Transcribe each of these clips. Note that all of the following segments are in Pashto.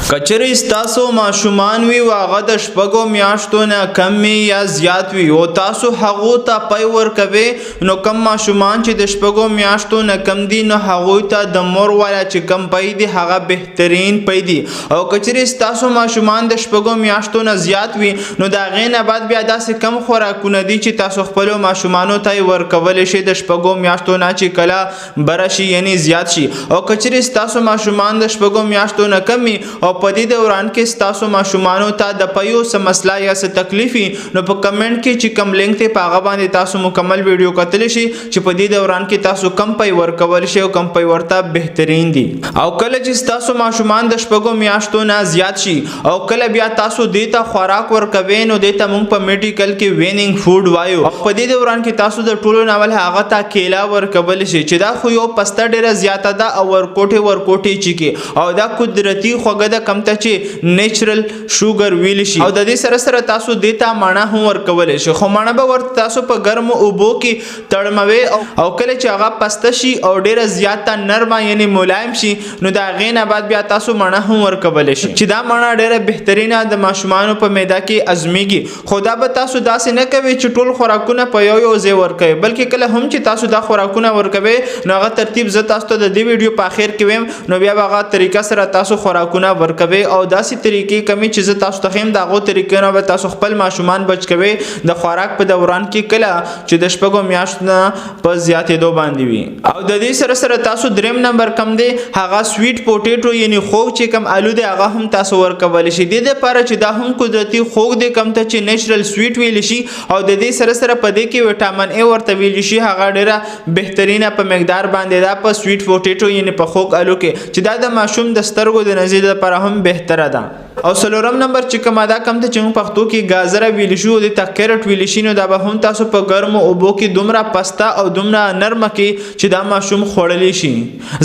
کچری ستاسو ماشومان وی واغه د شپږو میاشتو نه کم یا زیات وي او تاسو هغه ته پي ورکوي نو کم ماشومان چې د شپږو میاشتو نه کم دي نو هغه ته د مور والا چې کم پي دي هغه بهترین پي دي او کچری ستاسو ماشومان د شپږو میاشتو نه زیات وي نو دا غینه بعد بیا داسې کم خوراکونه دي چې تاسو خپل ماشومانو ته ورکول شي د شپږو میاشتو نه چې کله برشي یعنی زیات شي او کچری ستاسو ماشومان د شپږو میاشتو نه کم او په دې دوران کې ستاسو ماشومانو ته د پيو څه مسله یا څه تکلیفي نو په کمنټ کې چې کم لینک ته پاغه باندې تاسو مکمل ویډیو کتل شي چې په دې دوران کې تاسو کم پي ورکول شي او کم پي ورته بهترین دي او کله چې تاسو ماشومان د شپږو میاشتو نه زیات شي او کله بیا تاسو دیتا خوراک ورکوي نو دیتا مونږ په میډیکل کې وینینګ فود وایو په دې دوران کې تاسو د ټولو ناول هغه ته کیلا ورکول شي چې دا خو یو پسته ډیره زیاته ده او ورکوټي چې او دا قدرتي خوګه د کم ته چې نیچرل شوګر ویل شي او د دې سره تاسو دیتا ماڼه هم ورکول شي خو ماڼه به ورته تاسو په ګرم اوبو کې تړموي او کله چې هغه پسته شي او ډیره زیاته نرمه یعنی ملایم شي نو دا غینه بعد بیا تاسو ماڼه هم ورکول شي چې دا ماڼه ډیره بهترینه د ماشومانو په معده کې ازمیږي خدا به تاسو داسې نه کوي چې ټول خوراکونه په یو ځای ورکوي بلکې کله هم چې تاسو دا خوراکونه ورکوي نو هغه ترتیب زه تاسو ته د دې ویډیو په اخر کې ویم نو بیا هغه طریقه سره تاسو خوراکونه ورکوي او داسې طریقې کمی چې تاسو ته هم دغه طریقې نه به تاسو خپل ماشومان بچ کوي د خوراک په دوران کې کله چې د شپږو میاشتو نه په زیاتېدو باندې وي او د دې سره تاسو دریم نمبر کم دی هغه سویټ پوټیټو یعنی خوږ چې کم آلو دی هغه هم تاسو ورکول شي د دې لپاره چې دا هم قدرتي خوږ دی کم ته چې نیچرل سویټ ویل شي او د دې سره په دې کې وټامین ای ورته ویل شي هغه ډیره بهترینه په مقدار باندې دا په سویټ پوټیټو یعنی په خوږ آلو کې چې دا د ماشوم د سترګو د نظر لپاره هم بهتره ده او سلورم نمبر چې کومه دا کم ته چې موږ پښتو کې گازره ویل شو د تکرټ ویل شي نو دا به هم تاسو په ګرم اوبو کې دومره پستا او دومره نرمه کې چې دا ماشوم خوړلی شي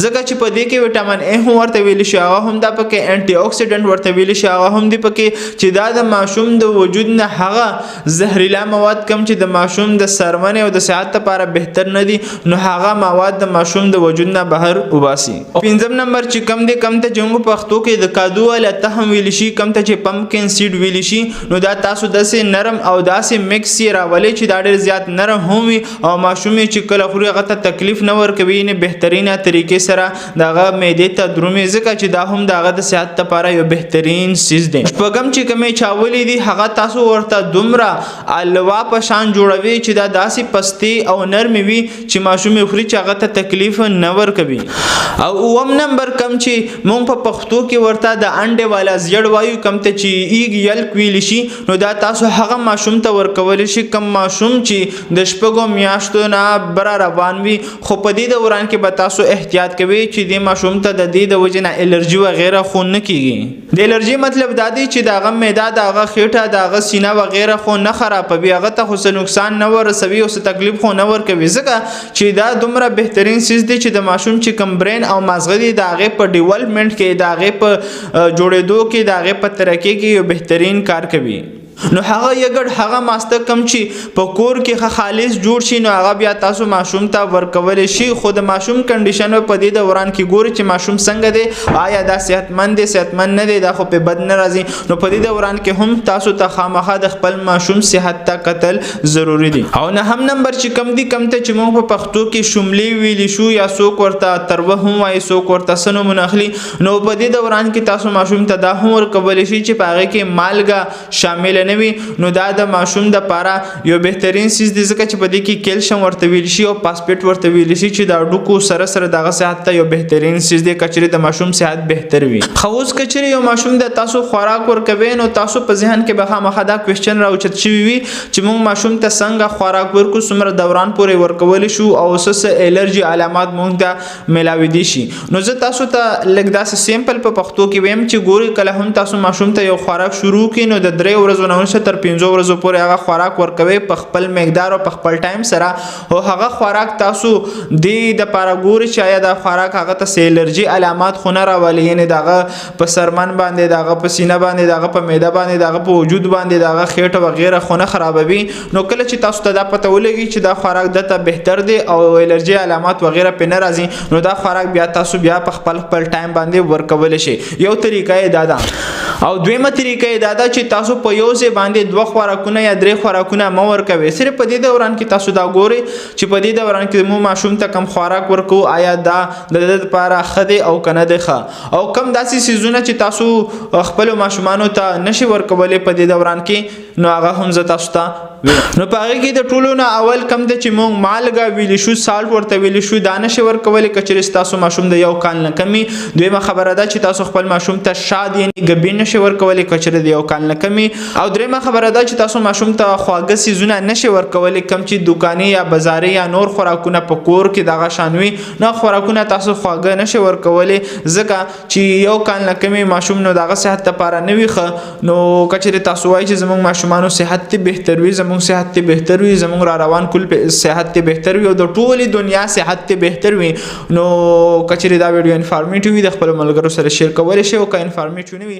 ځکه چې په دې کې وټامین ای هم ورته ویل شي هغه هم دا پکې انټي اکسیډنټ ورته ویل شي هغه هم دی پکې چې دا د ماشوم د وجود نه هغه زهرجن مواد کم چې د ماشوم د سرمنې او د صحت لپاره بهتر نه دي نو هغه مواد د ماشوم د وجود نه بهر وباسي پنځم نمبر چې کم دی کم ته چې موږ پښتو کې د کادو ولا ته هم ویل شي کم ته چې پمکن سیډ ویل شي نو دا تاسو داسې نرم او داسې مکس یې راولي چې دا ډېر زیات نرم هم وي او ماشوم چې کله خوري هغه ته تکلیف نه ورکوي نه بهترینه طریقې سره دغه معدې ته درومي ځکه چې دا هم دغه د صحت لپاره یو بهترین چیز دی شپږم چې کومې چاولې دي هغه تاسو ورته دومره الوا په شان جوړوي چې دا داسې پستي او نرم وي چې ماشوم خوري چې هغه ته تکلیف نه ورکوي او اوم نمبر کم چې مونږ په پښتو کې ورته د انډه والا زیړ وایو کم ته چې ایګ یلک ویل شي نو دا تاسو هغه ماشوم ته ورکول شي کم ماشوم چې د شپږو میاشتو نه بر روان وي خو په دې دوران کې به تاسو احتیاط کوئ چې د ماشوم ته د دې د وجه نه الرجي وغیره خو نه کیږي د الرجي مطلب دا دی چې دغه معده دغه خېټه دغه سینه وغیره خو نه خرابوي هغه ته خو څه نقصان نه ورسوي او څه تکلیف خو نه ورکوي ځکه چې دا دومره بهترین چیز دی چې د ماشوم چې کم برین او مغز دی دغه په ډیولپمنٹ کې دغه په جوړېدو کې دغه په ترقی کې یو بهترین کار کوي نو هغه یګړ هغه ماسته کم چې په کور کې خالص جوړ شي نو هغه بیا تاسو ماشوم ته ورکول شي خو د ماشوم کنډیشن په دې دوران کې ګوري چې ماشوم څنګه دی آیا دا صحتمند نه دی دا خو په بد نه راځي نو په دې دوران کې هم تاسو ته خامخا د خپل ماشوم صحت ته قتل ضروری دي او نه هم نمبر چې کم دی کم ته چې موږ په پښتو کې شملي ویلی شو یا څوک ورته تروه هم وایي څوک ورته سنو منخلي نو په دې دوران کې تاسو ماشوم ته دا هم ورکول شي چې په هغه کې مالګه شامل نه وي نو دا د ماشوم د لپاره یو بهترین چیز دی ځکه چې په دې کې کیلشیم ورته ویل شي او فاسفیټ ورته ویل شي چې دا ډوکو سره دغه صحت ته یو بهترین چیز دی کچري د ماشوم صحت بهتر وي خوز کچري یو ماشوم د تاسو خوراک ورکوي نو تاسو په ذهن کې به خامخا دا کوېسچن راوچت شي وي چې موږ ماشوم ته څنګه خوراک ورکو څومره دوران پورې ورکول شو او څه الرجي علامات موږ ته ملاوي دي شي نو زه تاسو ته لږ داسې سیمپل په پښتو کې ویم چې ګوري کله هم تاسو ماشوم ته یو خوراک شروع کړئ نو د 3 ورځو نه ونیسه تر 5 ورځو پورې هغه خوراک ورکوي په خپل مقدار او په خپل ټایم سره او هغه خوراک تاسو د پاره ګوري چې آیا دا خوراک هغه ته الرجی علامات خو نه راولي، یعنی دغه په سرمن باندې، دغه په سینه باندې، دغه په معده باندې، دغه په وجود باندې، دغه خېټه وغیرہ خو نه خرابوي. نو کله چې تاسو ته دا پته ولګي چې دا خوراک دته بهتر دی او الرجی علامات وغیرہ په نه راځي، نو دا خوراک بیا تاسو بیا په خپل ټایم باندې ورکول شي. یو طریقه یې دا ده او دویمه طریقه یې دا ده چې تاسو په یو ځای باندې 2 خوراکونه یا 3 خوراکونه مو ورکوي. صرف په دې دوران کې تاسو دا ګوري چې په دې دوران کې مو ماشوم ته کم خوراک ورکو، آیا دا د لپاره خدي او کنه ده او کم داسې سيزونه چې تاسو خپل ماشومانو ته نشي ورکولې په دې دوران کې، نو هغه هم ز تاسو ته نو پاره کې د ټولو نه اول کم د چې مونږ مالګه ویلی شو، سالت ورته ویلی شو، دا نشي ورکولې کچې تاسو ماشوم د 1 کال نه کمی. دویمه خبره ده چې تاسو خپل ماشوم ته شاد یعنی ګبین نشي ورکولې کچې د 1 کال نه کمی. او دریمه خبره ده چې تاسو ماشوم ته خواږه سيزونه نشي ورکولې، کم چې دکاني یا بازاري یا نور خوراکونه په کور کې دغه شانوي، نو خوراکونه تاسو خواږه نشي ورکولې ځکه چې 1 کال نه کمی ماشوم نو دغه صحت لپاره نه وي. نو کچې تاسو وایي چې زموږ ماشومانو صحت ته بهتر وي، زموږ صحت ته بهتر وي، زموږ را روان کل صحت ته بهتر وي او د ټولې دنیا صحت ته بهتر وي. نو کچې دا ویډیو انفارمیټیو وي د خپل ملګرو سره شیر کولای شئ او که انفارمیټیو نه وي